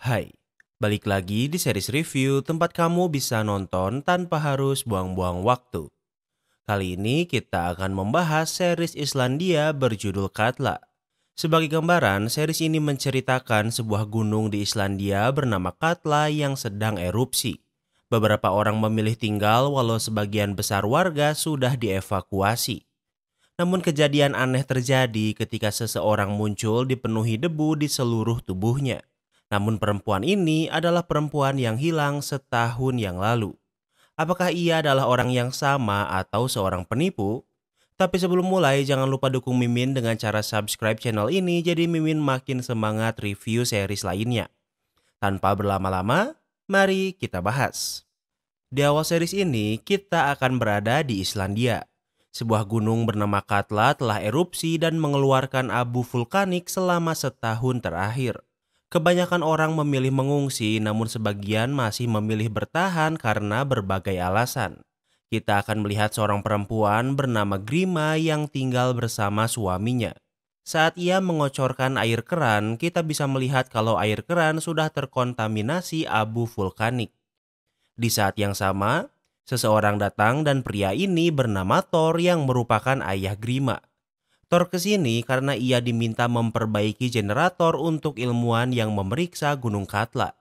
Hai, balik lagi di series review tempat kamu bisa nonton tanpa harus buang-buang waktu. Kali ini kita akan membahas series Islandia berjudul Katla. Sebagai gambaran, series ini menceritakan sebuah gunung di Islandia bernama Katla yang sedang erupsi. Beberapa orang memilih tinggal walau sebagian besar warga sudah dievakuasi. Namun kejadian aneh terjadi ketika seseorang muncul dipenuhi debu di seluruh tubuhnya. Namun perempuan ini adalah perempuan yang hilang setahun yang lalu. Apakah ia adalah orang yang sama atau seorang penipu? Tapi sebelum mulai jangan lupa dukung Mimin dengan cara subscribe channel ini jadi Mimin makin semangat review series lainnya. Tanpa berlama-lama, mari kita bahas. Di awal series ini, kita akan berada di Islandia. Sebuah gunung bernama Katla telah erupsi dan mengeluarkan abu vulkanik selama setahun terakhir. Kebanyakan orang memilih mengungsi, namun sebagian masih memilih bertahan karena berbagai alasan. Kita akan melihat seorang perempuan bernama Grima yang tinggal bersama suaminya. Saat ia mengocorkan air keran, kita bisa melihat kalau air keran sudah terkontaminasi abu vulkanik. Di saat yang sama, seseorang datang dan pria ini bernama Thor yang merupakan ayah Grima. Thor kesini karena ia diminta memperbaiki generator untuk ilmuwan yang memeriksa Gunung Katla.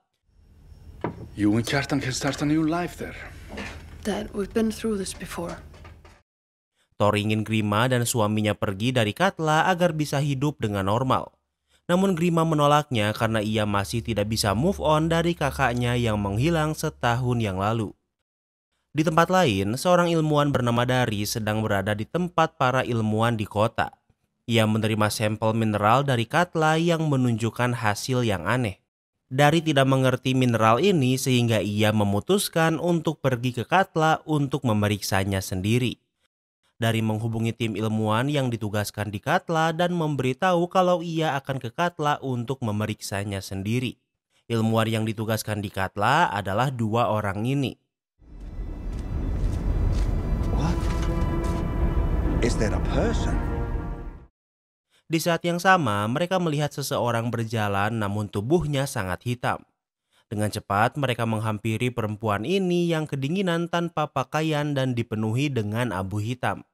You and Kjartan can start a new life there. Dad, we've been through this before. Thor ingin Grima dan suaminya pergi dari Katla agar bisa hidup dengan normal. Namun Grima menolaknya karena ia masih tidak bisa move on dari kakaknya yang menghilang setahun yang lalu. Di tempat lain, seorang ilmuwan bernama Dari sedang berada di tempat para ilmuwan di kota. Ia menerima sampel mineral dari Katla yang menunjukkan hasil yang aneh. Dari tidak mengerti mineral ini sehingga ia memutuskan untuk pergi ke Katla untuk memeriksanya sendiri. Dari menghubungi tim ilmuwan yang ditugaskan di Katla dan memberitahu kalau ia akan ke Katla untuk memeriksanya sendiri. Ilmuwan yang ditugaskan di Katla adalah dua orang ini. What? Is there a person? Di saat yang sama, mereka melihat seseorang berjalan namun tubuhnya sangat hitam. Dengan cepat, mereka menghampiri perempuan ini yang kedinginan tanpa pakaian dan dipenuhi dengan abu hitam.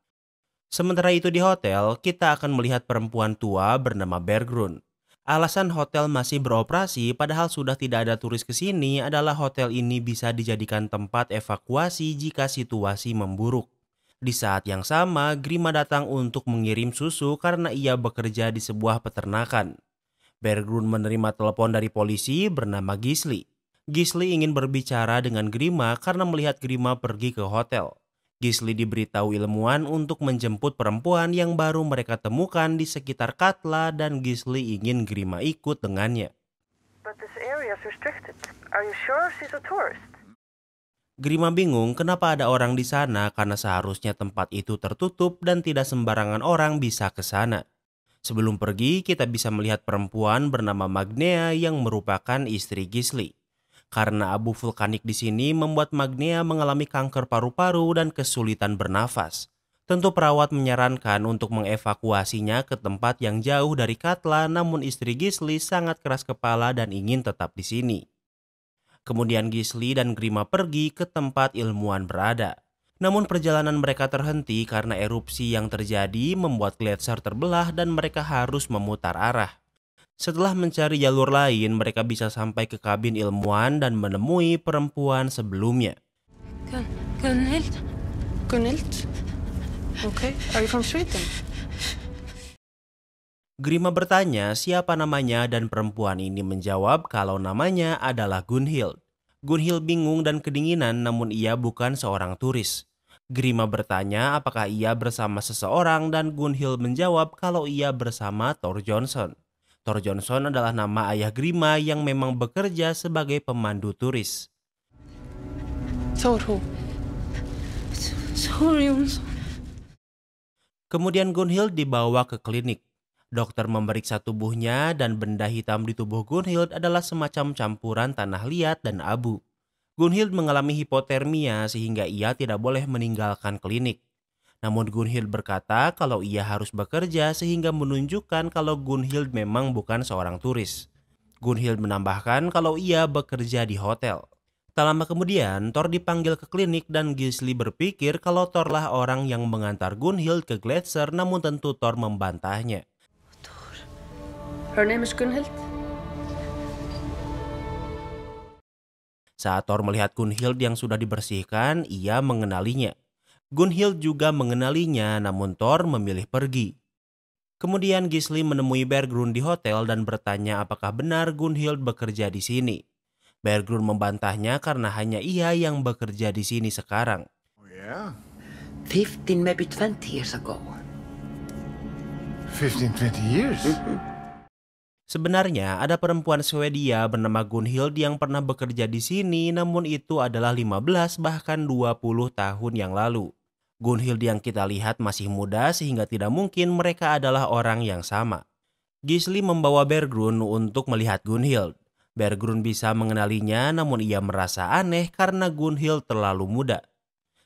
Sementara itu di hotel, kita akan melihat perempuan tua bernama Bergrun. Alasan hotel masih beroperasi padahal sudah tidak ada turis ke sini adalah hotel ini bisa dijadikan tempat evakuasi jika situasi memburuk. Di saat yang sama, Grima datang untuk mengirim susu karena ia bekerja di sebuah peternakan. Bergrun menerima telepon dari polisi bernama Gisli. Gisli ingin berbicara dengan Grima karena melihat Grima pergi ke hotel. Gisli diberitahu ilmuwan untuk menjemput perempuan yang baru mereka temukan di sekitar Katla dan Gisli ingin Grima ikut dengannya. But this area is restricted. Are you sure she's a tourist? Grima bingung kenapa ada orang di sana karena seharusnya tempat itu tertutup dan tidak sembarangan orang bisa ke sana. Sebelum pergi, kita bisa melihat perempuan bernama Magnea yang merupakan istri Gisli. Karena abu vulkanik di sini membuat Magnea mengalami kanker paru-paru dan kesulitan bernafas. Tentu perawat menyarankan untuk mengevakuasinya ke tempat yang jauh dari Katla, namun istri Gisli sangat keras kepala dan ingin tetap di sini. Kemudian Gisli dan Grima pergi ke tempat ilmuwan berada. Namun perjalanan mereka terhenti karena erupsi yang terjadi membuat gletser terbelah dan mereka harus memutar arah. Setelah mencari jalur lain, mereka bisa sampai ke kabin ilmuwan dan menemui perempuan sebelumnya. Gunhild? Gunhild? Okay, are you from Sweden? Grima bertanya siapa namanya dan perempuan ini menjawab kalau namanya adalah Gunhild. Gunhild bingung dan kedinginan namun ia bukan seorang turis. Grima bertanya apakah ia bersama seseorang dan Gunhild menjawab kalau ia bersama Thor Johnson. Thor Johnson adalah nama ayah Grima yang memang bekerja sebagai pemandu turis. Thor who? Thor Johnson. Kemudian Gunhild dibawa ke klinik. Dokter memeriksa tubuhnya dan benda hitam di tubuh Gunhild adalah semacam campuran tanah liat dan abu. Gunhild mengalami hipotermia sehingga ia tidak boleh meninggalkan klinik. Namun Gunhild berkata kalau ia harus bekerja sehingga menunjukkan kalau Gunhild memang bukan seorang turis. Gunhild menambahkan kalau ia bekerja di hotel. Tak lama kemudian, Thor dipanggil ke klinik dan Gisli berpikir kalau Thor lah orang yang mengantar Gunhild ke Gletser, namun tentu Thor membantahnya. Her name is Gunhild. Saat Thor melihat Gunhild yang sudah dibersihkan, ia mengenalinya. Gunhild juga mengenalinya, namun Thor memilih pergi. Kemudian Gisli menemui Bergrun di hotel dan bertanya apakah benar Gunhild bekerja di sini. Bergrun membantahnya karena hanya ia yang bekerja di sini sekarang. Oh, yeah? 15, maybe 20 years ago. 15, 20 years? Sebenarnya ada perempuan Swedia bernama Gunhild yang pernah bekerja di sini, namun itu adalah 15 bahkan 20 tahun yang lalu. Gunhild yang kita lihat masih muda sehingga tidak mungkin mereka adalah orang yang sama. Gisli membawa Bergrun untuk melihat Gunhild. Bergrun bisa mengenalinya, namun ia merasa aneh karena Gunhild terlalu muda.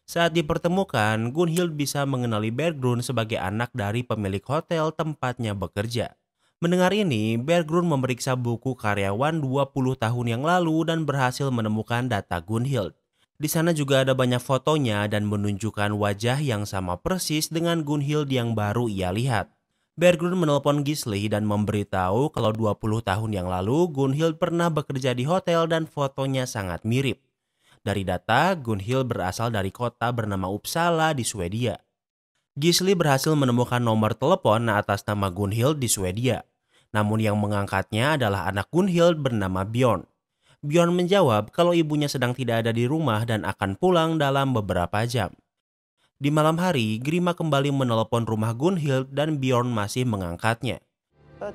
Saat dipertemukan, Gunhild bisa mengenali Bergrun sebagai anak dari pemilik hotel tempatnya bekerja. Mendengar ini, Bergrun memeriksa buku karyawan 20 tahun yang lalu dan berhasil menemukan data Gunhild. Di sana juga ada banyak fotonya dan menunjukkan wajah yang sama persis dengan Gunhild yang baru ia lihat. Bergrun menelpon Gisli dan memberitahu kalau 20 tahun yang lalu Gunhild pernah bekerja di hotel dan fotonya sangat mirip. Dari data, Gunhild berasal dari kota bernama Uppsala di Swedia. Gisli berhasil menemukan nomor telepon atas nama Gunhild di Swedia. Namun yang mengangkatnya adalah anak Gunhild bernama Bjorn. Bjorn menjawab kalau ibunya sedang tidak ada di rumah dan akan pulang dalam beberapa jam. Di malam hari, Grima kembali menelpon rumah Gunhild dan Bjorn masih mengangkatnya. But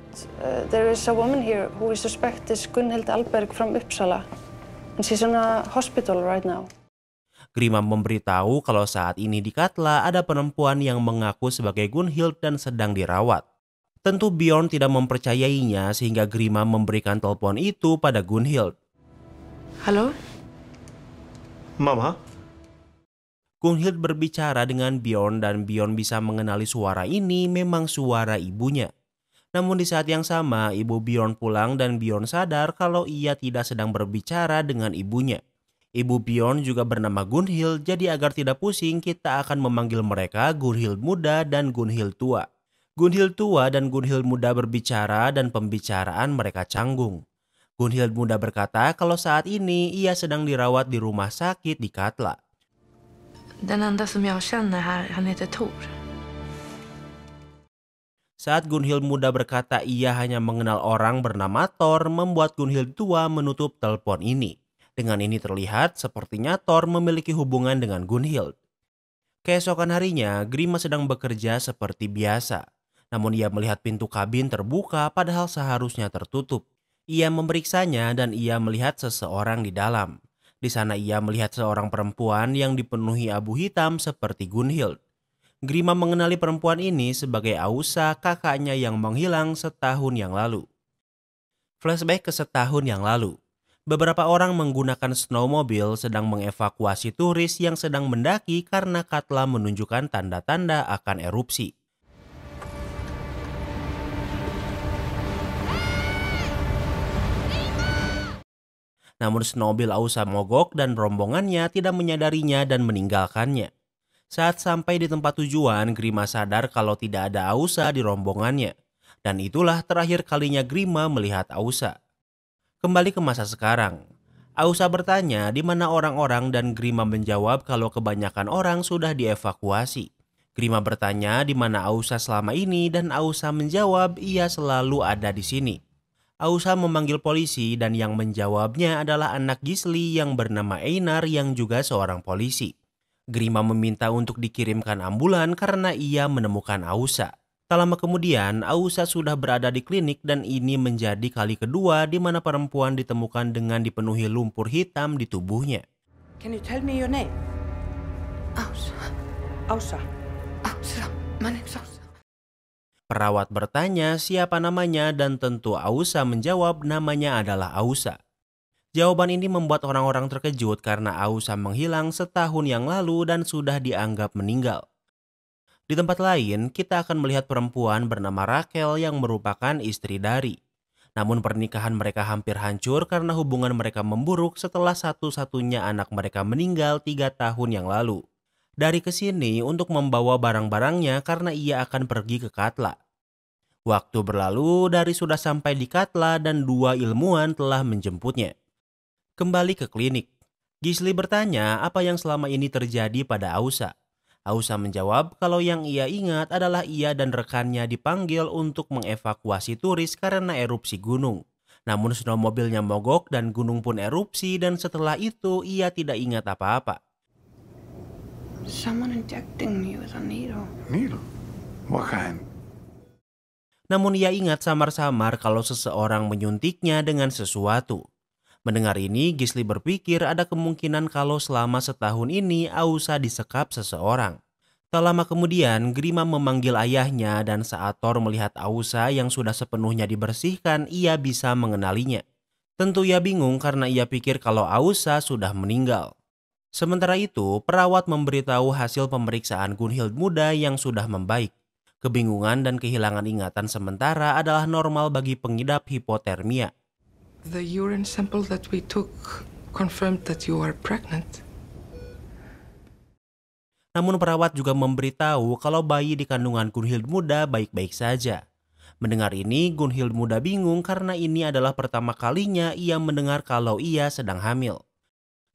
there is a woman here who we suspect is Gunhild Alberg from Uppsala. And she's in a hospital right now. Grima memberitahu kalau saat ini di Katla ada perempuan yang mengaku sebagai Gunhild dan sedang dirawat. Tentu Bjorn tidak mempercayainya sehingga Grima memberikan telepon itu pada Gunhild. Halo? Mama? Gunhild berbicara dengan Bjorn dan Bjorn bisa mengenali suara ini memang suara ibunya. Namun di saat yang sama, ibu Bjorn pulang dan Bjorn sadar kalau ia tidak sedang berbicara dengan ibunya. Ibu Bjorn juga bernama Gunhild, jadi agar tidak pusing kita akan memanggil mereka Gunhild muda dan Gunhild tua. Gunhild tua dan Gunhild muda berbicara dan pembicaraan mereka canggung. Gunhild muda berkata kalau saat ini ia sedang dirawat di rumah sakit di Katla. Den enda som jag känner här, han heter Tor. Saat Gunhild muda berkata ia hanya mengenal orang bernama Thor, membuat Gunhild tua menutup telepon ini. Dengan ini terlihat sepertinya Thor memiliki hubungan dengan Gunhild. Keesokan harinya, Grima sedang bekerja seperti biasa. Namun ia melihat pintu kabin terbuka padahal seharusnya tertutup. Ia memeriksanya dan ia melihat seseorang di dalam. Di sana ia melihat seorang perempuan yang dipenuhi abu hitam seperti Gunhild. Grima mengenali perempuan ini sebagai Ausa, kakaknya yang menghilang setahun yang lalu. Flashback ke setahun yang lalu. Beberapa orang menggunakan snowmobile sedang mengevakuasi turis yang sedang mendaki karena Katla menunjukkan tanda-tanda akan erupsi. Namun snowmobile Ausa mogok dan rombongannya tidak menyadarinya dan meninggalkannya. Saat sampai di tempat tujuan, Grima sadar kalau tidak ada Ausa di rombongannya. Dan itulah terakhir kalinya Grima melihat Ausa. Kembali ke masa sekarang. Ausa bertanya di mana orang-orang dan Grima menjawab kalau kebanyakan orang sudah dievakuasi. Grima bertanya di mana Ausa selama ini dan Ausa menjawab ia selalu ada di sini. Ausa memanggil polisi dan yang menjawabnya adalah anak Gisli yang bernama Einar yang juga seorang polisi. Grima meminta untuk dikirimkan ambulan karena ia menemukan Ausa. Tak lama kemudian, Ausa sudah berada di klinik dan ini menjadi kali kedua di mana perempuan ditemukan dengan dipenuhi lumpur hitam di tubuhnya. Can you tell me your name? Ausa. Ausa. Ausa. My name's Ausa. Perawat bertanya siapa namanya dan tentu Ausa menjawab namanya adalah Ausa. Jawaban ini membuat orang-orang terkejut karena Ausa menghilang setahun yang lalu dan sudah dianggap meninggal. Di tempat lain, kita akan melihat perempuan bernama Raquel yang merupakan istri dari. Namun pernikahan mereka hampir hancur karena hubungan mereka memburuk setelah satu-satunya anak mereka meninggal 3 tahun yang lalu. Dari kesini untuk membawa barang-barangnya karena ia akan pergi ke Katla. Waktu berlalu, Dari sudah sampai di Katla dan 2 ilmuwan telah menjemputnya. Kembali ke klinik, Gisli bertanya apa yang selama ini terjadi pada Ausa. Ausa menjawab kalau yang ia ingat adalah ia dan rekannya dipanggil untuk mengevakuasi turis karena erupsi gunung. Namun snowmobilnya mogok dan gunung pun erupsi dan setelah itu ia tidak ingat apa-apa. Someone injecting me with a needle. Needle? What kind? Namun ia ingat samar-samar kalau seseorang menyuntiknya dengan sesuatu. Mendengar ini, Gisli berpikir ada kemungkinan kalau selama setahun ini Ausa disekap seseorang. Tak lama kemudian, Grima memanggil ayahnya dan saat Thor melihat Ausa yang sudah sepenuhnya dibersihkan, ia bisa mengenalinya. Tentu ia bingung karena ia pikir kalau Ausa sudah meninggal. Sementara itu, perawat memberitahu hasil pemeriksaan Gunhild muda yang sudah membaik. Kebingungan dan kehilangan ingatan sementara adalah normal bagi pengidap hipotermia. The urine sample that we took confirmed that you are pregnant. Namun perawat juga memberitahu kalau bayi di kandungan Gunhild muda baik-baik saja. Mendengar ini, Gunhild muda bingung karena ini adalah pertama kalinya ia mendengar kalau ia sedang hamil.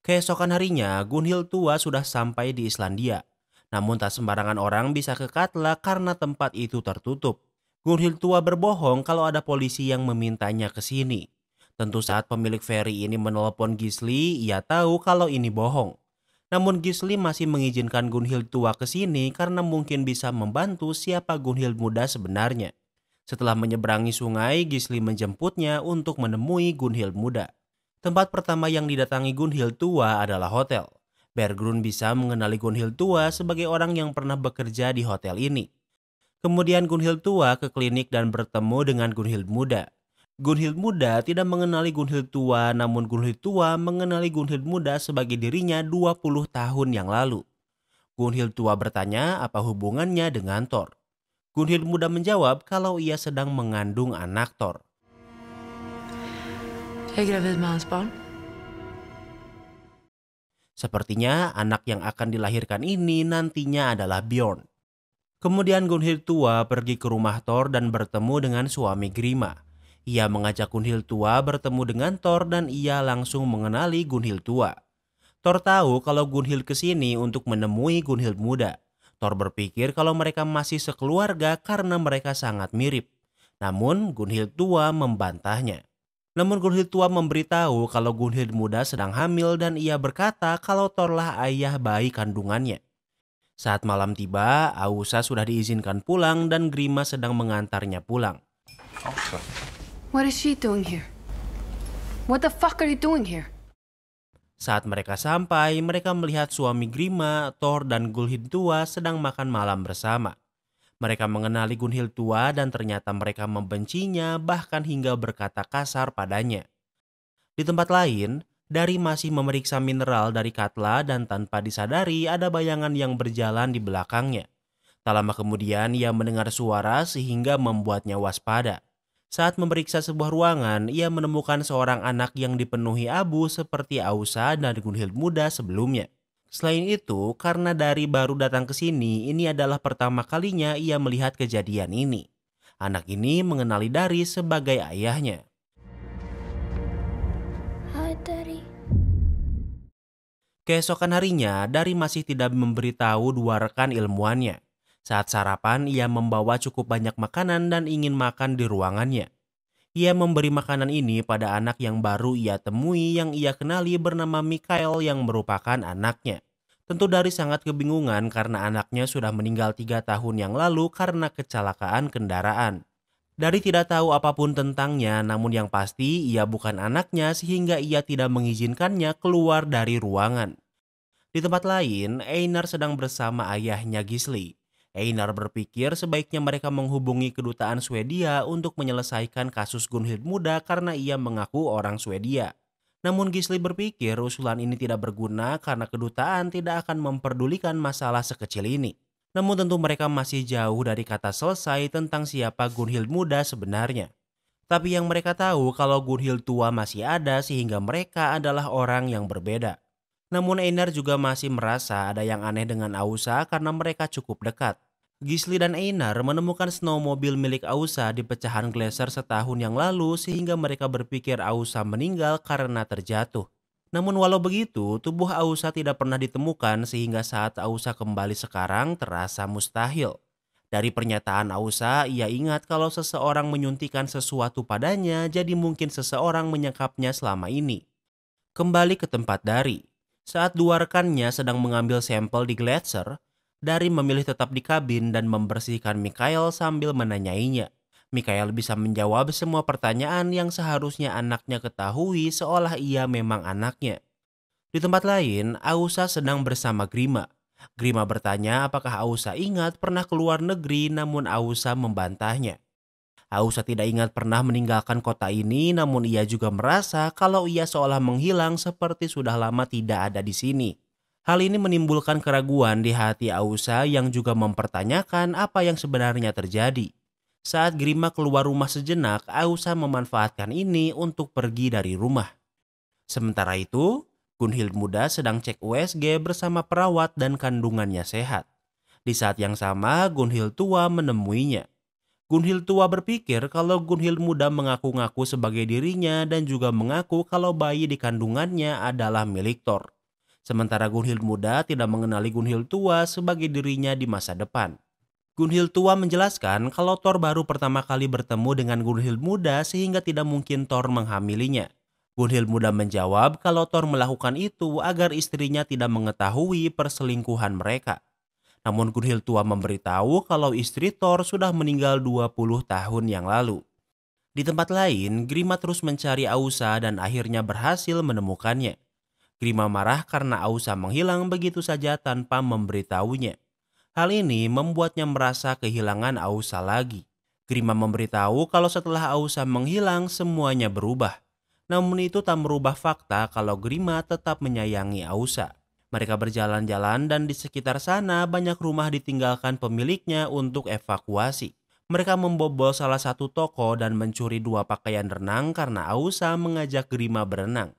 Keesokan harinya, Gunhild tua sudah sampai di Islandia. Namun tak sembarangan orang bisa ke Katla karena tempat itu tertutup. Gunhild tua berbohong kalau ada polisi yang memintanya ke sini. Tentu saat pemilik feri ini menelepon Gisli, ia tahu kalau ini bohong. Namun Gisli masih mengizinkan Gunhild tua ke sini karena mungkin bisa membantu siapa Gunhild muda sebenarnya. Setelah menyeberangi sungai, Gisli menjemputnya untuk menemui Gunhild muda. Tempat pertama yang didatangi Gunhild tua adalah hotel. Bergrun bisa mengenali Gunhild tua sebagai orang yang pernah bekerja di hotel ini. Kemudian Gunhild tua ke klinik dan bertemu dengan Gunhild muda. Gunhild muda tidak mengenali Gunhild tua, namun Gunhild tua mengenali Gunhild muda sebagai dirinya 20 tahun yang lalu. Gunhild tua bertanya apa hubungannya dengan Thor. Gunhild muda menjawab kalau ia sedang mengandung anak Thor. Jag är gravid med hans barn. Sepertinya anak yang akan dilahirkan ini nantinya adalah Bjorn. Kemudian Gunhild tua pergi ke rumah Thor dan bertemu dengan suami Grima. Ia mengajak Gunhild tua bertemu dengan Thor dan ia langsung mengenali Gunhild tua. Thor tahu kalau Gunhild kesini untuk menemui Gunhild muda. Thor berpikir kalau mereka masih sekeluarga karena mereka sangat mirip. Namun Gunhild tua membantahnya. Namun Gunhild tua memberitahu kalau Gunhild muda sedang hamil dan ia berkata kalau Thorlah ayah bayi kandungannya. Saat malam tiba, Ausa sudah diizinkan pulang dan Grima sedang mengantarnya pulang. What is she doing here? What the fuck are you doing here? Saat mereka sampai, mereka melihat suami Grima, Thor, dan Gunhild tua sedang makan malam bersama. Mereka mengenali Gunhild tua dan ternyata mereka membencinya bahkan hingga berkata kasar padanya. Di tempat lain, Dari masih memeriksa mineral dari Katla dan tanpa disadari ada bayangan yang berjalan di belakangnya. Tak lama kemudian ia mendengar suara sehingga membuatnya waspada. Saat memeriksa sebuah ruangan, ia menemukan seorang anak yang dipenuhi abu seperti Ausa dan Gunhild muda sebelumnya. Selain itu, karena Dari baru datang ke sini, ini adalah pertama kalinya ia melihat kejadian ini. Anak ini mengenali Dari sebagai ayahnya. Hai, Dari. Keesokan harinya, Dari masih tidak memberitahu 2 rekan ilmuannya. Saat sarapan, ia membawa cukup banyak makanan dan ingin makan di ruangannya. Ia memberi makanan ini pada anak yang baru ia temui yang ia kenali bernama Mikael yang merupakan anaknya. Tentu Dari sangat kebingungan karena anaknya sudah meninggal 3 tahun yang lalu karena kecelakaan kendaraan. Dari tidak tahu apapun tentangnya, namun yang pasti ia bukan anaknya sehingga ia tidak mengizinkannya keluar dari ruangan. Di tempat lain, Einar sedang bersama ayahnya Gisli. Einar berpikir sebaiknya mereka menghubungi kedutaan Swedia untuk menyelesaikan kasus Gunhild muda karena ia mengaku orang Swedia. Namun Gisli berpikir usulan ini tidak berguna karena kedutaan tidak akan memperdulikan masalah sekecil ini. Namun tentu mereka masih jauh dari kata selesai tentang siapa Gunhild muda sebenarnya. Tapi yang mereka tahu kalau Gunhild tua masih ada sehingga mereka adalah orang yang berbeda. Namun Einar juga masih merasa ada yang aneh dengan Ausa karena mereka cukup dekat. Gisli dan Einar menemukan snowmobile milik Ausa di pecahan glacier setahun yang lalu sehingga mereka berpikir Ausa meninggal karena terjatuh. Namun walau begitu, tubuh Ausa tidak pernah ditemukan sehingga saat Ausa kembali sekarang terasa mustahil. Dari pernyataan Ausa, ia ingat kalau seseorang menyuntikkan sesuatu padanya, jadi mungkin seseorang menyekapnya selama ini. Kembali ke tempat Dari. Saat dua rekannya sedang mengambil sampel di glacier, Dari memilih tetap di kabin dan membersihkan Mikael sambil menanyainya. Mikael bisa menjawab semua pertanyaan yang seharusnya anaknya ketahui seolah ia memang anaknya. Di tempat lain, Ausa sedang bersama Grima. Grima bertanya apakah Ausa ingat pernah keluar negeri, namun Ausa membantahnya. Ausa tidak ingat pernah meninggalkan kota ini, namun ia juga merasa kalau ia seolah menghilang seperti sudah lama tidak ada di sini. Hal ini menimbulkan keraguan di hati Ausa yang juga mempertanyakan apa yang sebenarnya terjadi. Saat Grima keluar rumah sejenak, Ausa memanfaatkan ini untuk pergi dari rumah. Sementara itu, Gunhild muda sedang cek USG bersama perawat dan kandungannya sehat. Di saat yang sama, Gunhild tua menemuinya. Gunhild tua berpikir kalau Gunhild muda mengaku-ngaku sebagai dirinya dan juga mengaku kalau bayi di kandungannya adalah milik Thor. Sementara Gunhild muda tidak mengenali Gunhild tua sebagai dirinya di masa depan. Gunhild tua menjelaskan kalau Thor baru pertama kali bertemu dengan Gunhild muda sehingga tidak mungkin Thor menghamilinya. Gunhild muda menjawab kalau Thor melakukan itu agar istrinya tidak mengetahui perselingkuhan mereka. Namun Gunhild tua memberitahu kalau istri Thor sudah meninggal 20 tahun yang lalu. Di tempat lain, Grima terus mencari Ausa dan akhirnya berhasil menemukannya. Grima marah karena Ausa menghilang begitu saja tanpa memberitahunya. Hal ini membuatnya merasa kehilangan Ausa lagi. Grima memberitahu kalau setelah Ausa menghilang semuanya berubah. Namun itu tak merubah fakta kalau Grima tetap menyayangi Ausa. Mereka berjalan-jalan dan di sekitar sana banyak rumah ditinggalkan pemiliknya untuk evakuasi. Mereka membobol salah satu toko dan mencuri 2 pakaian renang karena Ausa mengajak Grima berenang.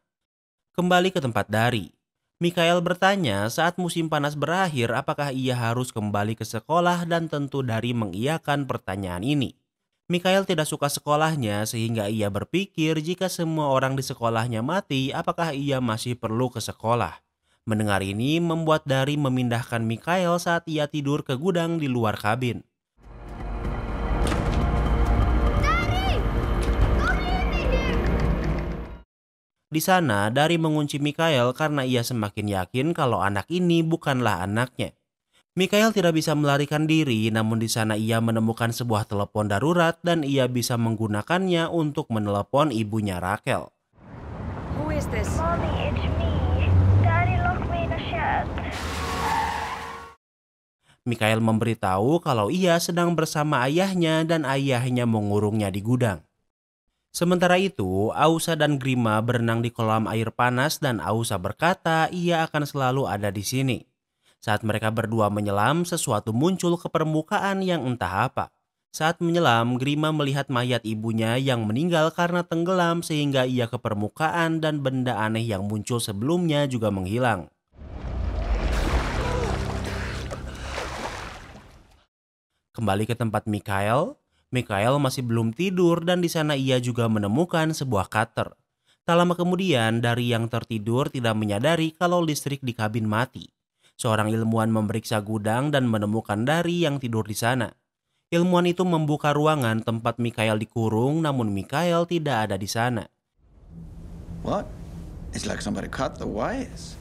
Kembali ke tempat Dari. Mikael bertanya saat musim panas berakhir apakah ia harus kembali ke sekolah dan tentu Dari mengiyakan pertanyaan ini. Mikael tidak suka sekolahnya sehingga ia berpikir jika semua orang di sekolahnya mati apakah ia masih perlu ke sekolah. Mendengar ini membuat Dari memindahkan Mikael saat ia tidur ke gudang di luar kabin. Di sana, Dari mengunci Mikael karena ia semakin yakin kalau anak ini bukanlah anaknya. Mikael tidak bisa melarikan diri, namun di sana ia menemukan sebuah telepon darurat dan ia bisa menggunakannya untuk menelepon ibunya Rachel. Who is this? Mommy, it's me. Daddy locked me in a shed. Mikael memberitahu kalau ia sedang bersama ayahnya dan ayahnya mengurungnya di gudang. Sementara itu, Ausa dan Grima berenang di kolam air panas dan Ausa berkata ia akan selalu ada di sini. Saat mereka berdua menyelam, sesuatu muncul ke permukaan yang entah apa. Saat menyelam, Grima melihat mayat ibunya yang meninggal karena tenggelam sehingga ia ke permukaan dan benda aneh yang muncul sebelumnya juga menghilang. Kembali ke tempat Mikael masih belum tidur dan di sana ia juga menemukan sebuah cutter. Tak lama kemudian, Dari yang tertidur tidak menyadari kalau listrik di kabin mati. Seorang ilmuwan memeriksa gudang dan menemukan Dari yang tidur di sana. Ilmuwan itu membuka ruangan tempat Mikael dikurung, namun Mikael tidak ada di sana. What? It's like somebody cut the wires.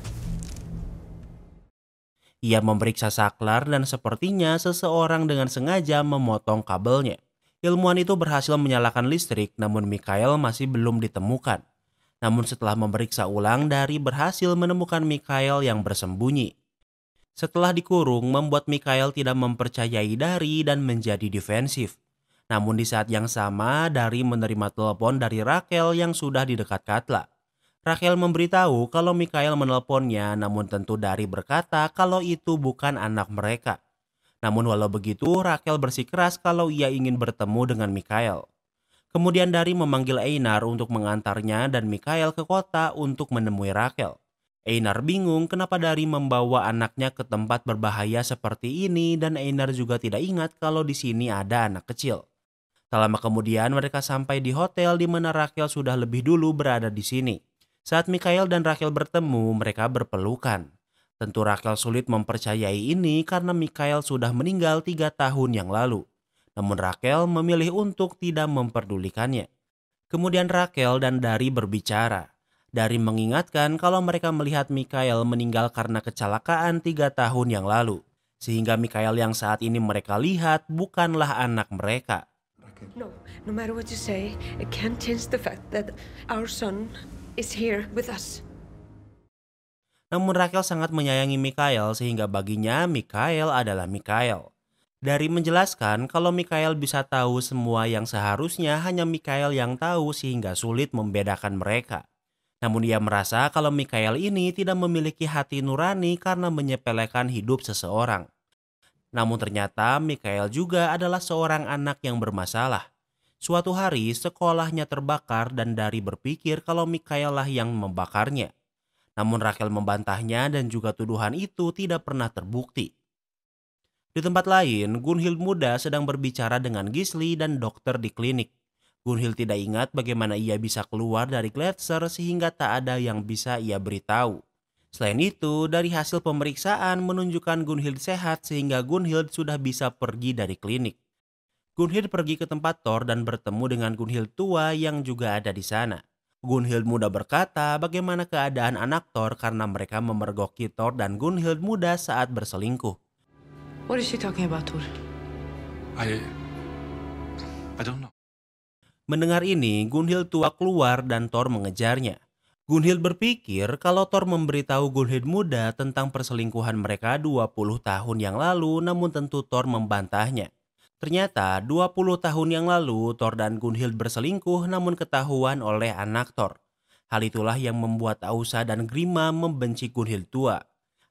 Ia memeriksa saklar dan sepertinya seseorang dengan sengaja memotong kabelnya. Ilmuwan itu berhasil menyalakan listrik, namun Mikael masih belum ditemukan. Namun setelah memeriksa ulang, Dari berhasil menemukan Mikael yang bersembunyi. Setelah dikurung, membuat Mikael tidak mempercayai Dari dan menjadi defensif. Namun di saat yang sama, Dari menerima telepon dari Rachel yang sudah di dekat Katla. Rachel memberitahu kalau Mikael menelponnya, namun tentu Dari berkata kalau itu bukan anak mereka. Namun walau begitu, Rachel bersikeras kalau ia ingin bertemu dengan Mikael. Kemudian Dari memanggil Einar untuk mengantarnya dan Mikhail ke kota untuk menemui Rakel. Einar bingung kenapa Dari membawa anaknya ke tempat berbahaya seperti ini dan Einar juga tidak ingat kalau di sini ada anak kecil. Tak lama kemudian mereka sampai di hotel di mana Rakel sudah lebih dulu berada di sini. Saat Mikhail dan Rakel bertemu, mereka berpelukan. Tentu Rakel sulit mempercayai ini karena Mikhail sudah meninggal 3 tahun yang lalu. Namun Rakel memilih untuk tidak memperdulikannya. Kemudian Rakel dan Dari berbicara. Dari mengingatkan kalau mereka melihat Mikhail meninggal karena kecelakaan 3 tahun yang lalu. Sehingga Mikhail yang saat ini mereka lihat bukanlah anak mereka. No matter what you say, it can't change the fact that our son is here with us. Namun Rakel sangat menyayangi Mikhail sehingga baginya Mikhail adalah Mikhail. Dari menjelaskan kalau Mikhail bisa tahu semua yang seharusnya hanya Mikhail yang tahu sehingga sulit membedakan mereka. Namun ia merasa kalau Mikhail ini tidak memiliki hati nurani karena menyepelekan hidup seseorang. Namun ternyata Mikhail juga adalah seorang anak yang bermasalah. Suatu hari sekolahnya terbakar dan Dari berpikir kalau Mikhail lah yang membakarnya. Namun Rakel membantahnya dan juga tuduhan itu tidak pernah terbukti. Di tempat lain, Gunhild muda sedang berbicara dengan Gisli dan dokter di klinik. Gunhild tidak ingat bagaimana ia bisa keluar dari Gletser sehingga tak ada yang bisa ia beritahu. Selain itu, dari hasil pemeriksaan menunjukkan Gunhild sehat sehingga Gunhild sudah bisa pergi dari klinik. Gunhild pergi ke tempat Thor dan bertemu dengan Gunhild tua yang juga ada di sana. Gunhild muda berkata bagaimana keadaan anak Thor karena mereka memergoki Thor dan Gunhild muda saat berselingkuh. What is she talking about, Thor? I don't know. Mendengar ini, Gunhild tua keluar dan Thor mengejarnya. Gunhild berpikir kalau Thor memberitahu Gunhild muda tentang perselingkuhan mereka 20 tahun yang lalu, namun tentu Thor membantahnya. Ternyata 20 tahun yang lalu Thor dan Gunhild berselingkuh namun ketahuan oleh anak Thor. Hal itulah yang membuat Ausa dan Grima membenci Gunhild tua.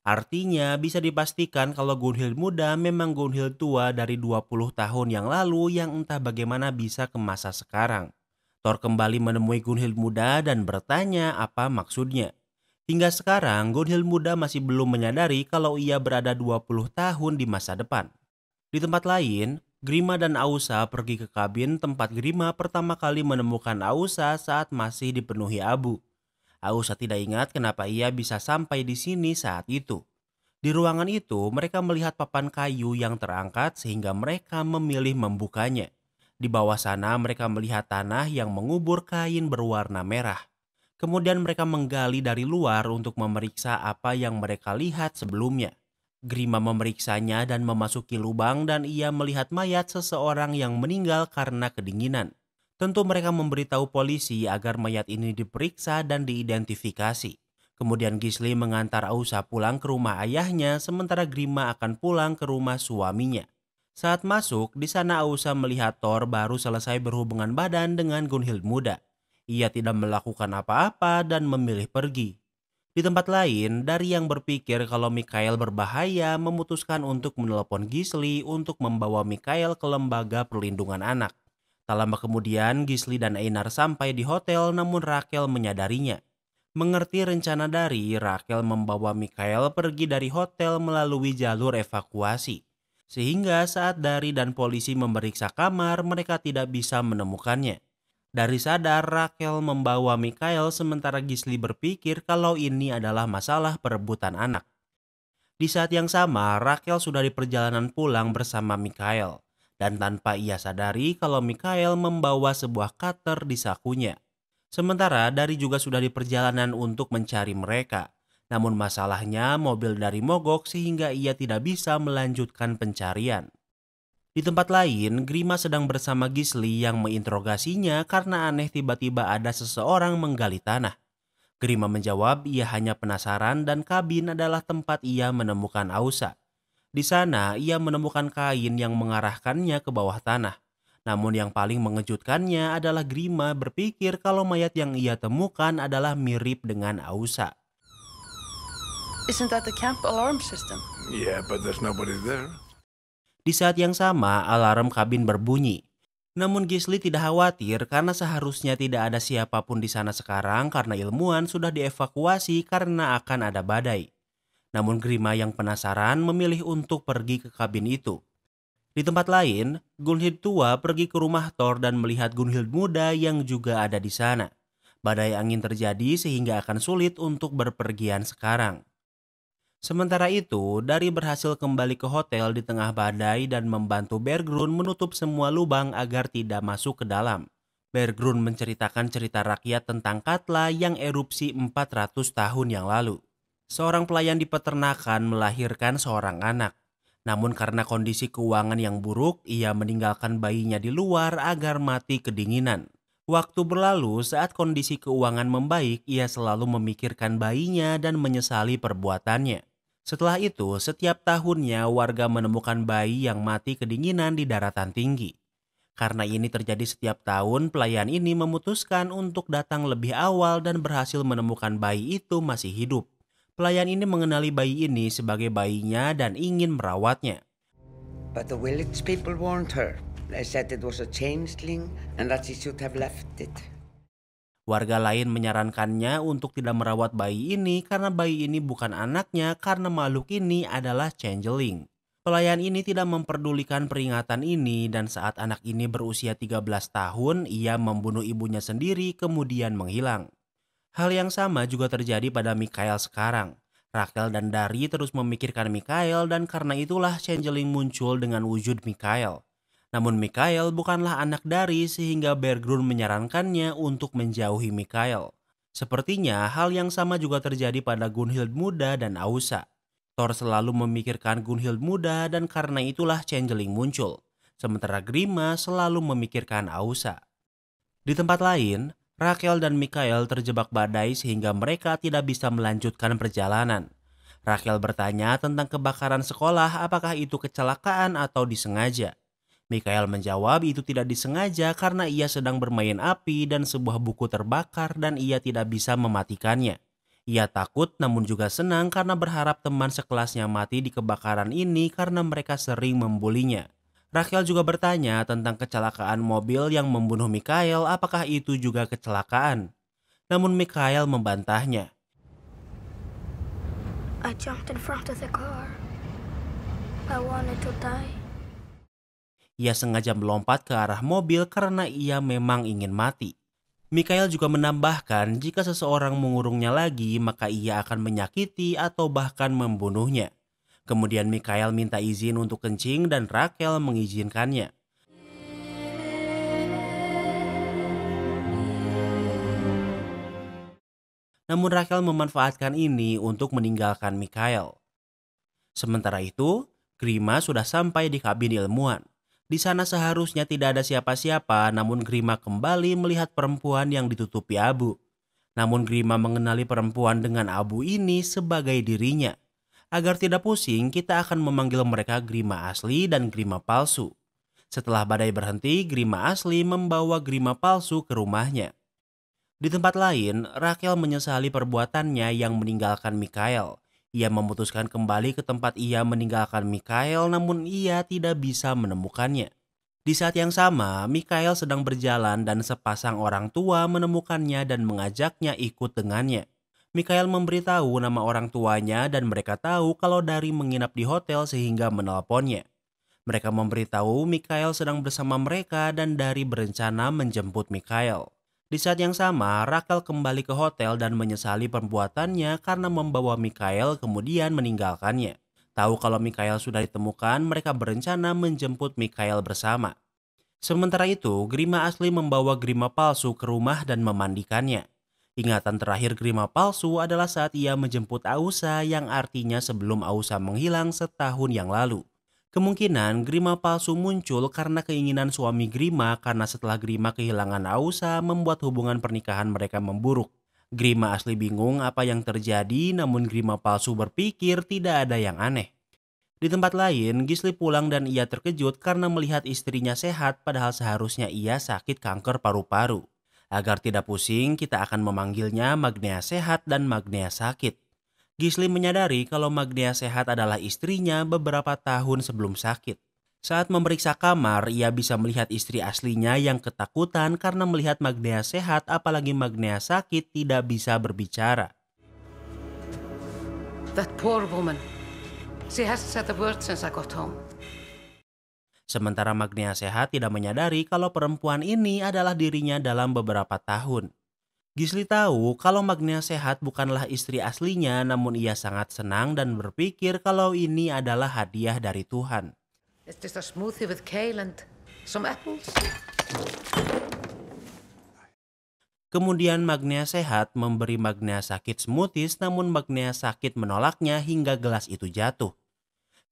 Artinya bisa dipastikan kalau Gunhild muda memang Gunhild tua dari 20 tahun yang lalu yang entah bagaimana bisa ke masa sekarang. Thor kembali menemui Gunhild muda dan bertanya apa maksudnya. Hingga sekarang Gunhild muda masih belum menyadari kalau ia berada 20 tahun di masa depan. Di tempat lain, Grima dan Ausa pergi ke kabin tempat Grima pertama kali menemukan Ausa saat masih dipenuhi abu. Ausa tidak ingat kenapa ia bisa sampai di sini saat itu. Di ruangan itu mereka melihat papan kayu yang terangkat sehingga mereka memilih membukanya. Di bawah sana mereka melihat tanah yang mengubur kain berwarna merah. Kemudian mereka menggali dari luar untuk memeriksa apa yang mereka lihat sebelumnya. Grima memeriksanya dan memasuki lubang dan ia melihat mayat seseorang yang meninggal karena kedinginan. Tentu mereka memberitahu polisi agar mayat ini diperiksa dan diidentifikasi. Kemudian Gisli mengantar Ausa pulang ke rumah ayahnya sementara Grima akan pulang ke rumah suaminya. Saat masuk, di sana Ausa melihat Thor baru selesai berhubungan badan dengan Gunhild muda. Ia tidak melakukan apa-apa dan memilih pergi. Di tempat lain, Dari yang berpikir kalau Mikhail berbahaya memutuskan untuk menelepon Gisli untuk membawa Mikhail ke lembaga perlindungan anak. Tak lama kemudian Gisli dan Einar sampai di hotel namun Rakel menyadarinya. Mengerti rencana Dari, Rakel membawa Mikhail pergi dari hotel melalui jalur evakuasi. Sehingga saat Dari dan polisi memeriksa kamar mereka tidak bisa menemukannya. Dari sadar Rakel membawa Mikhail sementara Gisli berpikir kalau ini adalah masalah perebutan anak. Di saat yang sama Rakel sudah di perjalanan pulang bersama Mikhail. Dan tanpa ia sadari kalau Mikhail membawa sebuah cutter di sakunya. Sementara Dari juga sudah di perjalanan untuk mencari mereka. Namun masalahnya mobil Dari mogok sehingga ia tidak bisa melanjutkan pencarian. Di tempat lain, Grima sedang bersama Gisli yang menginterogasinya karena aneh tiba-tiba ada seseorang menggali tanah. Grima menjawab ia hanya penasaran dan kabin adalah tempat ia menemukan Ausa. Di sana ia menemukan kain yang mengarahkannya ke bawah tanah. Namun yang paling mengejutkannya adalah Grima berpikir kalau mayat yang ia temukan adalah mirip dengan Ausa. Isn't that the camp alarm system? Yeah, but there's nobody there. Di saat yang sama alarm kabin berbunyi. Namun Gisli tidak khawatir karena seharusnya tidak ada siapapun di sana sekarang karena ilmuwan sudah dievakuasi karena akan ada badai. Namun Grima yang penasaran memilih untuk pergi ke kabin itu. Di tempat lain, Gunhild tua pergi ke rumah Thor dan melihat Gunhild muda yang juga ada di sana. Badai angin terjadi sehingga akan sulit untuk berpergian sekarang. Sementara itu, Dari berhasil kembali ke hotel di tengah badai dan membantu Bergrun menutup semua lubang agar tidak masuk ke dalam. Bergrun menceritakan cerita rakyat tentang Katla yang erupsi 400 tahun yang lalu. Seorang pelayan di peternakan melahirkan seorang anak. Namun karena kondisi keuangan yang buruk, ia meninggalkan bayinya di luar agar mati kedinginan. Waktu berlalu, saat kondisi keuangan membaik, ia selalu memikirkan bayinya dan menyesali perbuatannya. Setelah itu, setiap tahunnya warga menemukan bayi yang mati kedinginan di daratan tinggi. Karena ini terjadi setiap tahun, pelayan ini memutuskan untuk datang lebih awal dan berhasil menemukan bayi itu masih hidup. Pelayan ini mengenali bayi ini sebagai bayinya dan ingin merawatnya. But the village people warned her. They said it was a changeling and that she should have left it. Warga lain menyarankannya untuk tidak merawat bayi ini karena bayi ini bukan anaknya karena makhluk ini adalah changeling. Pelayan ini tidak memperdulikan peringatan ini dan saat anak ini berusia 13 tahun, ia membunuh ibunya sendiri kemudian menghilang. Hal yang sama juga terjadi pada Mikael sekarang. Rachel dan Dari terus memikirkan Mikael dan karena itulah changeling muncul dengan wujud Mikael. Namun Mikael bukanlah anak Dari sehingga Bergrun menyarankannya untuk menjauhi Mikael. Sepertinya hal yang sama juga terjadi pada Gunhild muda dan Ausa. Thor selalu memikirkan Gunhild muda dan karena itulah changeling muncul. Sementara Grima selalu memikirkan Ausa. Di tempat lain, Rachel dan Mikael terjebak badai sehingga mereka tidak bisa melanjutkan perjalanan. Rachel bertanya tentang kebakaran sekolah apakah itu kecelakaan atau disengaja. Mikael menjawab itu tidak disengaja karena ia sedang bermain api dan sebuah buku terbakar dan ia tidak bisa mematikannya. Ia takut namun juga senang karena berharap teman sekelasnya mati di kebakaran ini karena mereka sering membulinya. Rachel juga bertanya tentang kecelakaan mobil yang membunuh Mikael apakah itu juga kecelakaan. Namun Mikael membantahnya. I jumped in front of the car. I wanted to die. Ia sengaja melompat ke arah mobil karena ia memang ingin mati. Mikael juga menambahkan jika seseorang mengurungnya lagi maka ia akan menyakiti atau bahkan membunuhnya. Kemudian Mikael minta izin untuk kencing dan Rachel mengizinkannya. Namun Rachel memanfaatkan ini untuk meninggalkan Mikael. Sementara itu, Grima sudah sampai di kabin ilmuwan. Di sana seharusnya tidak ada siapa-siapa, namun Grima kembali melihat perempuan yang ditutupi abu. Namun Grima mengenali perempuan dengan abu ini sebagai dirinya. Agar tidak pusing, kita akan memanggil mereka Grima asli dan Grima palsu. Setelah badai berhenti, Grima asli membawa Grima palsu ke rumahnya. Di tempat lain, Rachel menyesali perbuatannya yang meninggalkan Mikael. Ia memutuskan kembali ke tempat ia meninggalkan Mikael namun ia tidak bisa menemukannya. Di saat yang sama, Mikael sedang berjalan dan sepasang orang tua menemukannya dan mengajaknya ikut dengannya. Mikael memberitahu nama orang tuanya dan mereka tahu kalau Dari menginap di hotel sehingga menelponnya. Mereka memberitahu Mikael sedang bersama mereka dan Dari berencana menjemput Mikael. Di saat yang sama, Rachel kembali ke hotel dan menyesali perbuatannya karena membawa Mikael kemudian meninggalkannya. Tahu kalau Mikael sudah ditemukan, mereka berencana menjemput Mikael bersama. Sementara itu, Grima asli membawa Grima palsu ke rumah dan memandikannya. Ingatan terakhir Grima palsu adalah saat ia menjemput Ausa yang artinya sebelum Ausa menghilang setahun yang lalu. Kemungkinan Grima palsu muncul karena keinginan suami Grima karena setelah Grima kehilangan Ausa membuat hubungan pernikahan mereka memburuk. Grima asli bingung apa yang terjadi namun Grima palsu berpikir tidak ada yang aneh. Di tempat lain, Gisli pulang dan ia terkejut karena melihat istrinya sehat padahal seharusnya ia sakit kanker paru-paru. Agar tidak pusing, kita akan memanggilnya Magnea sehat dan Magnea sakit. Gisli menyadari kalau Magnea sehat adalah istrinya beberapa tahun sebelum sakit. Saat memeriksa kamar, ia bisa melihat istri aslinya yang ketakutan karena melihat Magnea sehat, apalagi Magnea sakit tidak bisa berbicara. That poor woman. She hasn't said a word since I got home. Sementara Magnea sehat tidak menyadari kalau perempuan ini adalah dirinya dalam beberapa tahun. Gisli tahu kalau Magnea sehat bukanlah istri aslinya, namun ia sangat senang dan berpikir kalau ini adalah hadiah dari Tuhan. It's just a smoothie with kale and some apples. Kemudian Magnea sehat memberi Magnea sakit smoothies, namun Magnea sakit menolaknya hingga gelas itu jatuh.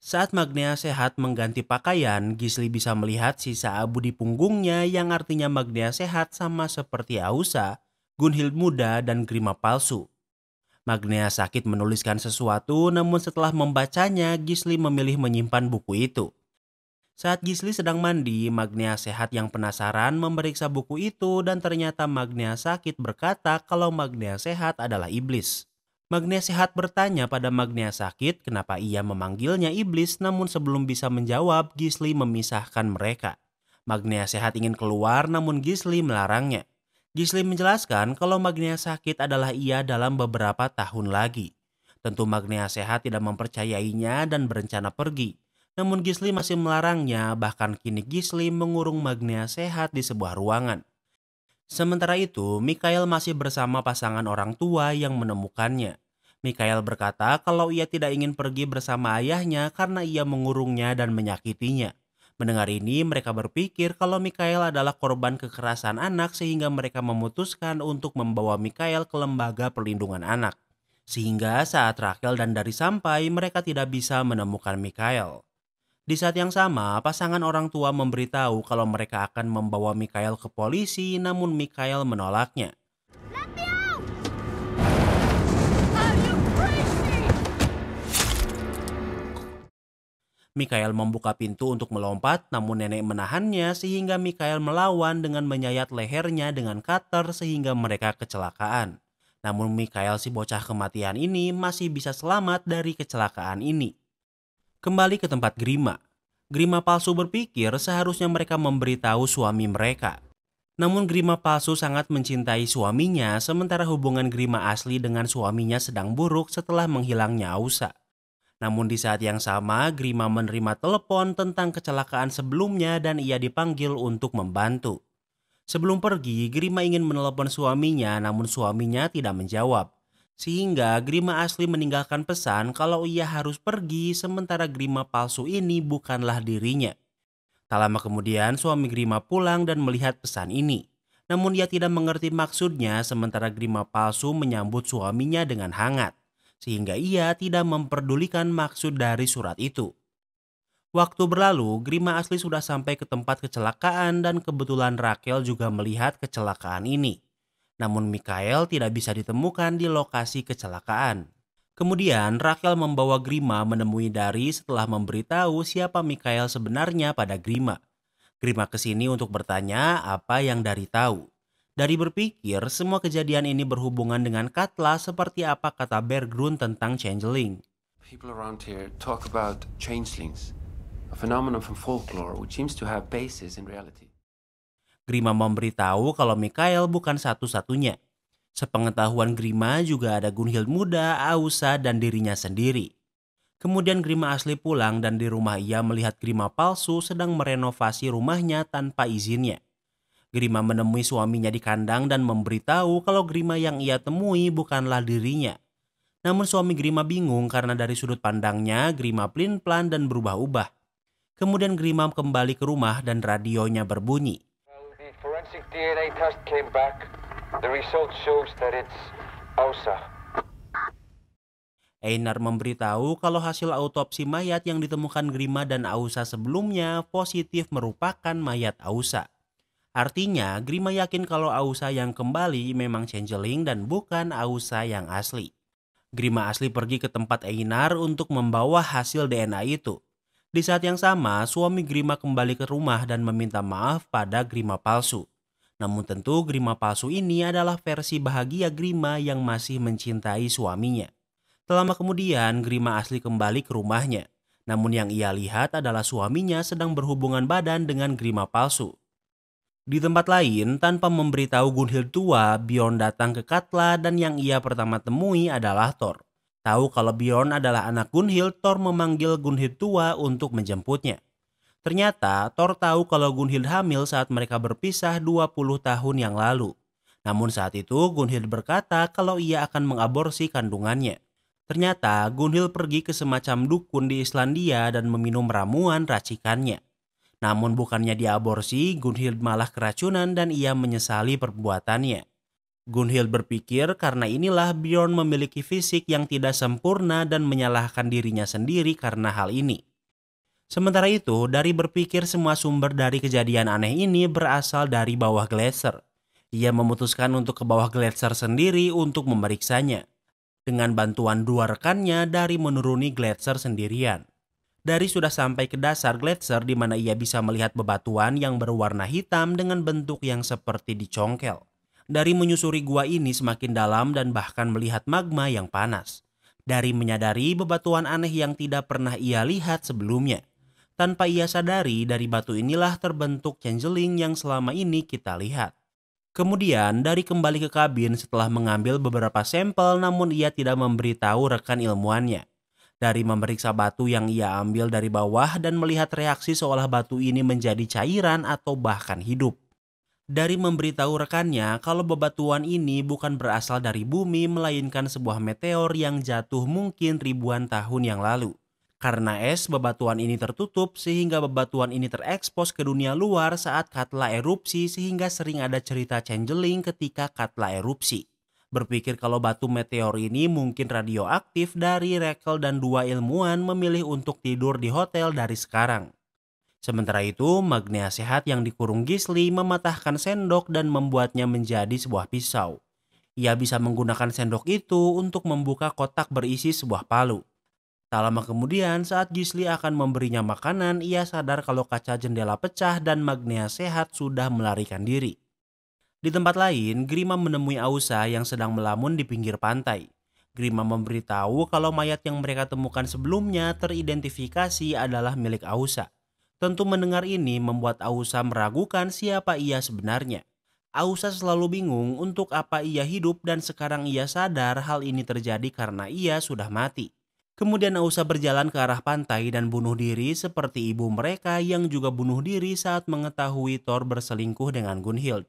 Saat Magnea sehat mengganti pakaian, Gisli bisa melihat sisa abu di punggungnya yang artinya Magnea sehat sama seperti Ausa, Gunhild muda, dan Grima palsu. Magnea sakit menuliskan sesuatu, namun setelah membacanya, Gisli memilih menyimpan buku itu. Saat Gisli sedang mandi, Magnea sehat yang penasaran memeriksa buku itu dan ternyata Magnea sakit berkata kalau Magnea sehat adalah iblis. Magnea sehat bertanya pada Magnea sakit kenapa ia memanggilnya iblis, namun sebelum bisa menjawab, Gisli memisahkan mereka. Magnea sehat ingin keluar namun Gisli melarangnya. Gisli menjelaskan kalau Magnea sakit adalah ia dalam beberapa tahun lagi. Tentu Magnea sehat tidak mempercayainya dan berencana pergi. Namun Gisli masih melarangnya, bahkan kini Gisli mengurung Magnea sehat di sebuah ruangan. Sementara itu, Mikael masih bersama pasangan orang tua yang menemukannya. Mikael berkata kalau ia tidak ingin pergi bersama ayahnya karena ia mengurungnya dan menyakitinya. Mendengar ini, mereka berpikir kalau Mikael adalah korban kekerasan anak sehingga mereka memutuskan untuk membawa Mikael ke lembaga perlindungan anak. Sehingga saat Rachel dan Dari sampai, mereka tidak bisa menemukan Mikael. Di saat yang sama, pasangan orang tua memberitahu kalau mereka akan membawa Mikael ke polisi, namun Mikael menolaknya. Mikael membuka pintu untuk melompat, namun nenek menahannya sehingga Mikael melawan dengan menyayat lehernya dengan cutter sehingga mereka kecelakaan. Namun Mikael si bocah kematian ini masih bisa selamat dari kecelakaan ini. Kembali ke tempat Grima. Grima palsu berpikir seharusnya mereka memberitahu suami mereka. Namun Grima palsu sangat mencintai suaminya, sementara hubungan Grima asli dengan suaminya sedang buruk setelah menghilangnya Ausa. Namun di saat yang sama, Grima menerima telepon tentang kecelakaan sebelumnya dan ia dipanggil untuk membantu. Sebelum pergi, Grima ingin menelepon suaminya, namun suaminya tidak menjawab. Sehingga Grima asli meninggalkan pesan kalau ia harus pergi, sementara Grima palsu ini bukanlah dirinya. Tak lama kemudian suami Grima pulang dan melihat pesan ini. Namun ia tidak mengerti maksudnya, sementara Grima palsu menyambut suaminya dengan hangat. Sehingga ia tidak memperdulikan maksud dari surat itu. Waktu berlalu, Grima asli sudah sampai ke tempat kecelakaan dan kebetulan Rachel juga melihat kecelakaan ini. Namun Mikael tidak bisa ditemukan di lokasi kecelakaan. Kemudian Rachel membawa Grima menemui Dari setelah memberitahu siapa Mikael sebenarnya pada Grima. Grima kesini untuk bertanya apa yang Dari tahu. Dari berpikir semua kejadian ini berhubungan dengan Katla seperti apa kata Bergrun tentang changeling. People around here talk about changelings, a phenomenon from folklore which seems to have basis in reality. Grima memberitahu kalau Mikael bukan satu-satunya. Sepengetahuan Grima juga ada Gunhild muda, Ausa, dan dirinya sendiri. Kemudian Grima asli pulang dan di rumah ia melihat Grima palsu sedang merenovasi rumahnya tanpa izinnya. Grima menemui suaminya di kandang dan memberitahu kalau Grima yang ia temui bukanlah dirinya. Namun suami Grima bingung karena dari sudut pandangnya Grima pelin-pelan dan berubah-ubah. Kemudian Grima kembali ke rumah dan radionya berbunyi. Forensic DNA test came back. The result shows that it's Ausa. Einar memberitahu kalau hasil autopsi mayat yang ditemukan Grima dan Ausa sebelumnya positif merupakan mayat Ausa. Artinya, Grima yakin kalau Ausa yang kembali memang changeling dan bukan Ausa yang asli. Grima asli pergi ke tempat Einar untuk membawa hasil DNA itu. Di saat yang sama, suami Grima kembali ke rumah dan meminta maaf pada Grima palsu. Namun tentu Grima palsu ini adalah versi bahagia Grima yang masih mencintai suaminya. Tak lama kemudian, Grima asli kembali ke rumahnya. Namun yang ia lihat adalah suaminya sedang berhubungan badan dengan Grima palsu. Di tempat lain, tanpa memberitahu Gunhild tua, Bjorn datang ke Katla dan yang ia pertama temui adalah Thor. Tahu kalau Bjorn adalah anak Gunhild, Thor memanggil Gunhild tua untuk menjemputnya. Ternyata Thor tahu kalau Gunhild hamil saat mereka berpisah 20 tahun yang lalu. Namun saat itu Gunhild berkata kalau ia akan mengaborsi kandungannya. Ternyata Gunhild pergi ke semacam dukun di Islandia dan meminum ramuan racikannya. Namun bukannya diaborsi, Gunhild malah keracunan dan ia menyesali perbuatannya. Gunhild berpikir karena inilah Bjorn memiliki fisik yang tidak sempurna dan menyalahkan dirinya sendiri karena hal ini. Sementara itu, dari berpikir semua sumber dari kejadian aneh ini berasal dari bawah gletser. Ia memutuskan untuk ke bawah gletser sendiri untuk memeriksanya. Dengan bantuan 2 rekannya dari menuruni gletser sendirian. Dari sudah sampai ke dasar gletser di mana ia bisa melihat bebatuan yang berwarna hitam dengan bentuk yang seperti dicongkel. Dari menyusuri gua ini semakin dalam dan bahkan melihat magma yang panas. Dari menyadari bebatuan aneh yang tidak pernah ia lihat sebelumnya. Tanpa ia sadari dari batu inilah terbentuk changeling yang selama ini kita lihat. Kemudian dari kembali ke kabin setelah mengambil beberapa sampel namun ia tidak memberitahu rekan ilmuannya. Dari memeriksa batu yang ia ambil dari bawah dan melihat reaksi seolah batu ini menjadi cairan atau bahkan hidup. Dari memberitahu rekannya kalau bebatuan ini bukan berasal dari bumi melainkan sebuah meteor yang jatuh mungkin ribuan tahun yang lalu. Karena es bebatuan ini tertutup sehingga bebatuan ini terekspos ke dunia luar saat Katla erupsi sehingga sering ada cerita changeling ketika Katla erupsi. Berpikir kalau batu meteor ini mungkin radioaktif dari Rakel dan 2 ilmuwan memilih untuk tidur di hotel dari sekarang. Sementara itu, Magnea sehat yang dikurung Gisli mematahkan sendok dan membuatnya menjadi sebuah pisau. Ia bisa menggunakan sendok itu untuk membuka kotak berisi sebuah palu. Tak lama kemudian saat Gisli akan memberinya makanan, ia sadar kalau kaca jendela pecah dan Magnea sehat sudah melarikan diri. Di tempat lain, Grima menemui Ausa yang sedang melamun di pinggir pantai. Grima memberitahu kalau mayat yang mereka temukan sebelumnya teridentifikasi adalah milik Ausa. Tentu mendengar ini membuat Ausa meragukan siapa ia sebenarnya. Ausa selalu bingung untuk apa ia hidup dan sekarang ia sadar hal ini terjadi karena ia sudah mati. Kemudian Ausa berjalan ke arah pantai dan bunuh diri seperti ibu mereka yang juga bunuh diri saat mengetahui Thor berselingkuh dengan Gunhild.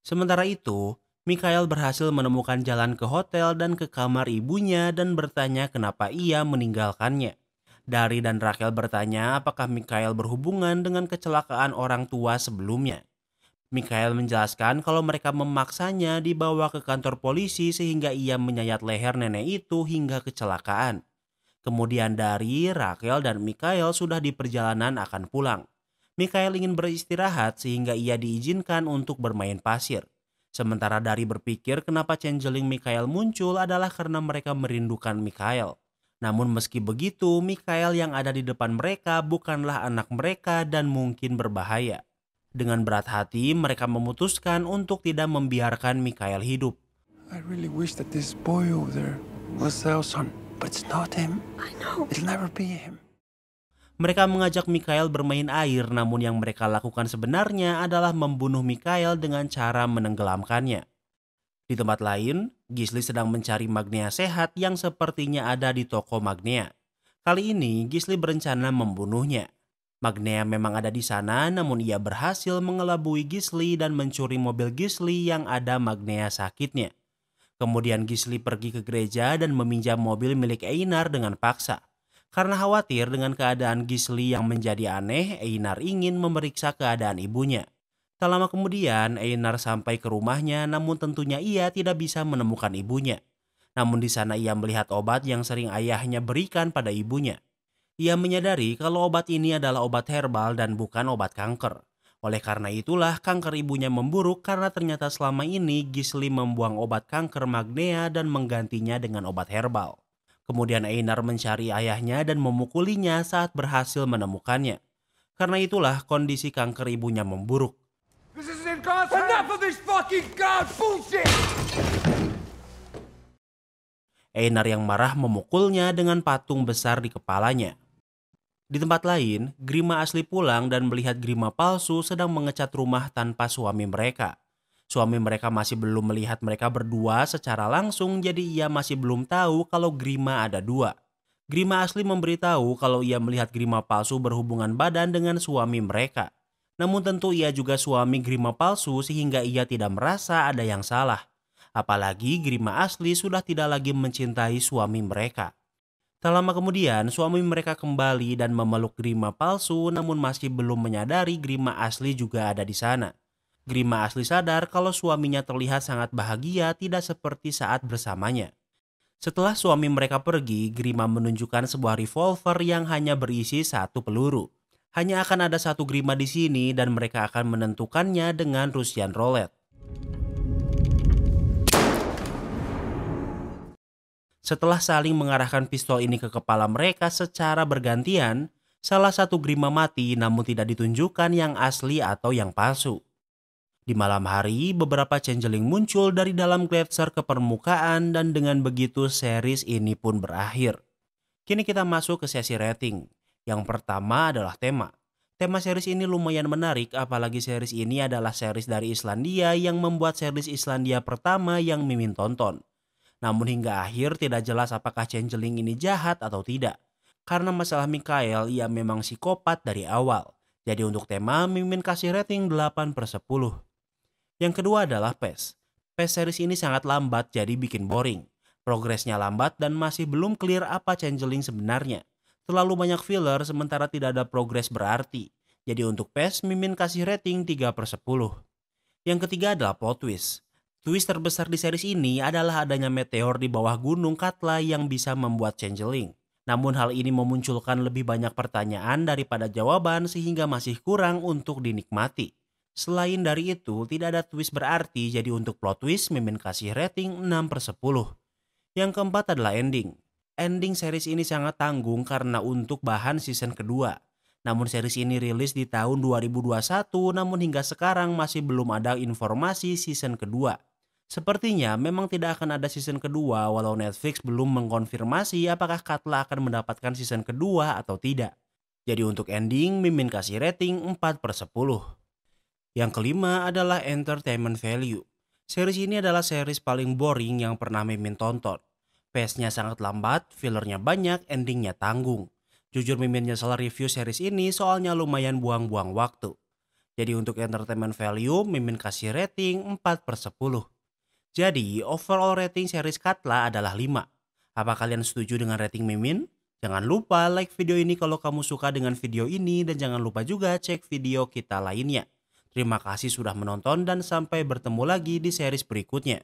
Sementara itu, Mikael berhasil menemukan jalan ke hotel dan ke kamar ibunya dan bertanya kenapa ia meninggalkannya. Dari dan Rakel bertanya apakah Mikael berhubungan dengan kecelakaan orang tua sebelumnya. Mikael menjelaskan kalau mereka memaksanya dibawa ke kantor polisi sehingga ia menyayat leher nenek itu hingga kecelakaan. Kemudian Dari, Rakel, dan Mikael sudah di perjalanan akan pulang. Mikael ingin beristirahat sehingga ia diizinkan untuk bermain pasir. Sementara Dari berpikir kenapa changeling Mikael muncul adalah karena mereka merindukan Mikael. Namun meski begitu, Mikael yang ada di depan mereka bukanlah anak mereka dan mungkin berbahaya. Dengan berat hati, mereka memutuskan untuk tidak membiarkan Mikael hidup. I really wish that this boy over there was our son, but it's not him. I know. It'll never be him. Mereka mengajak Mikael bermain air, namun yang mereka lakukan sebenarnya adalah membunuh Mikael dengan cara menenggelamkannya. Di tempat lain, Gisli sedang mencari Magnea sehat yang sepertinya ada di toko Magnea. Kali ini, Gisli berencana membunuhnya. Magnea memang ada di sana, namun ia berhasil mengelabui Gisli dan mencuri mobil Gisli yang ada Magnea sakitnya. Kemudian Gisli pergi ke gereja dan meminjam mobil milik Einar dengan paksa. Karena khawatir dengan keadaan Gisli yang menjadi aneh, Einar ingin memeriksa keadaan ibunya. Tak lama kemudian, Einar sampai ke rumahnya, namun tentunya ia tidak bisa menemukan ibunya. Namun di sana ia melihat obat yang sering ayahnya berikan pada ibunya. Ia menyadari kalau obat ini adalah obat herbal dan bukan obat kanker. Oleh karena itulah kanker ibunya memburuk karena ternyata selama ini Gisli membuang obat kanker Magnea dan menggantinya dengan obat herbal. Kemudian Einar mencari ayahnya dan memukulinya saat berhasil menemukannya. Karena itulah kondisi kanker ibunya memburuk. This is in God's hands. Enough of this fucking God bullshit! Einar yang marah memukulnya dengan patung besar di kepalanya. Di tempat lain, Grima asli pulang dan melihat Grima palsu sedang mengecat rumah tanpa suami mereka. Suami mereka masih belum melihat mereka berdua secara langsung, jadi ia masih belum tahu kalau Grima ada dua. Grima asli memberitahu kalau ia melihat Grima palsu berhubungan badan dengan suami mereka. Namun tentu ia juga suami Grima palsu sehingga ia tidak merasa ada yang salah. Apalagi Grima asli sudah tidak lagi mencintai suami mereka. Tak lama kemudian suami mereka kembali dan memeluk Grima palsu, namun masih belum menyadari Grima asli juga ada di sana. Grima asli sadar kalau suaminya terlihat sangat bahagia, tidak seperti saat bersamanya. Setelah suami mereka pergi, Grima menunjukkan sebuah revolver yang hanya berisi 1 peluru. Hanya akan ada 1 Grima di sini dan mereka akan menentukannya dengan Russian roulette. Setelah saling mengarahkan pistol ini ke kepala mereka secara bergantian, salah 1 Grima mati namun tidak ditunjukkan yang asli atau yang palsu. Di malam hari, beberapa changeling muncul dari dalam gletser ke permukaan dan dengan begitu series ini pun berakhir. Kini kita masuk ke sesi rating. Yang pertama adalah tema. Tema series ini lumayan menarik, apalagi series ini adalah series dari Islandia yang membuat series Islandia pertama yang Mimin tonton. Namun hingga akhir tidak jelas apakah changeling ini jahat atau tidak. Karena masalah Mikael, ia memang psikopat dari awal. Jadi untuk tema, Mimin kasih rating 8/10. Yang kedua adalah PES. PES series ini sangat lambat jadi bikin boring. Progresnya lambat dan masih belum clear apa changeling sebenarnya. Terlalu banyak filler sementara tidak ada progres berarti. Jadi untuk PES Mimin kasih rating 3/10. Yang ketiga adalah plot twist. Twist terbesar di series ini adalah adanya meteor di bawah gunung Katla yang bisa membuat changeling. Namun hal ini memunculkan lebih banyak pertanyaan daripada jawaban sehingga masih kurang untuk dinikmati. Selain dari itu, tidak ada twist berarti, jadi untuk plot twist Mimin kasih rating 6/10. Yang keempat adalah ending. Ending series ini sangat tanggung karena untuk bahan season kedua. Namun series ini rilis di tahun 2021, namun hingga sekarang masih belum ada informasi season kedua. Sepertinya memang tidak akan ada season kedua walau Netflix belum mengkonfirmasi apakah Katla akan mendapatkan season kedua atau tidak. Jadi untuk ending Mimin kasih rating 4/10. Yang kelima adalah entertainment value. Series ini adalah series paling boring yang pernah Mimin tonton. Pace-nya sangat lambat, fillernya banyak, endingnya tanggung. Jujur Mimin nyesel review series ini soalnya lumayan buang-buang waktu. Jadi untuk entertainment value Mimin kasih rating 4/10. Jadi overall rating series Katla adalah 5. Apa kalian setuju dengan rating Mimin? Jangan lupa like video ini kalau kamu suka dengan video ini dan jangan lupa juga cek video kita lainnya. Terima kasih sudah menonton dan sampai bertemu lagi di series berikutnya.